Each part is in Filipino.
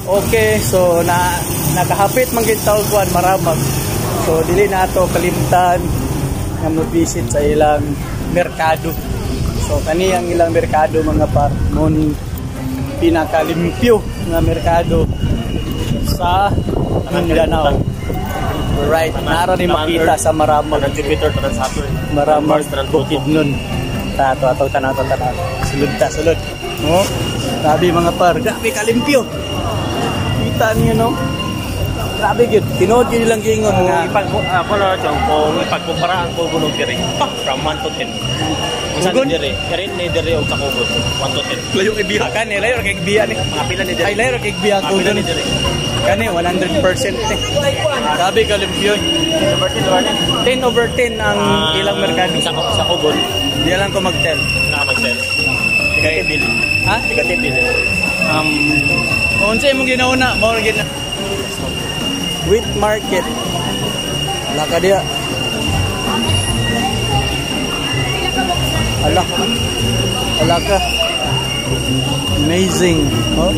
Okay, so nakahapit man gid taog kuan Maramag. So dili na ato kalimtan nga mo-visit sa ilang merkado. So kani ang ilang merkado mga par, mon pinakalimpyo nga merkado sa Mindanao. Right, nara ni makita sa Maramag. Jupiter to Saturn. Maramag Bukidnon. Ato tanaw. Sulod. No? Grabe mga par, grabe kalimpyo. Kita niyo no? Grabe gyud. Tinuod gyud lang gingon nga ipagkumpara ang Kugon ug diri. From 1 to 10. Unsa diri? Kari ni diri og sa Kugon 1 to 10. Layo kay biya kan ni, layo kay biya ni. Mga pila ni diri. Ay layo kay biya ko Pila ni diri. Kani 100% eh. Grabe kalimpyo. 10 over 10 ang ilang merkado Sa Kugon. Di lang ko mag-tell. Na mag-tell. Kay bill. Ha? Tiga bill. Unsa imong ginauna? Mao gina. Wheat market. Ala ka dia. Ala ka. Amazing, oh.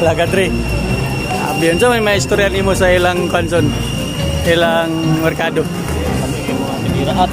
Ala ka dre. Abiyon sa may istorya nimo sa ilang konson, ilang merkado. Kami mga tinirahan.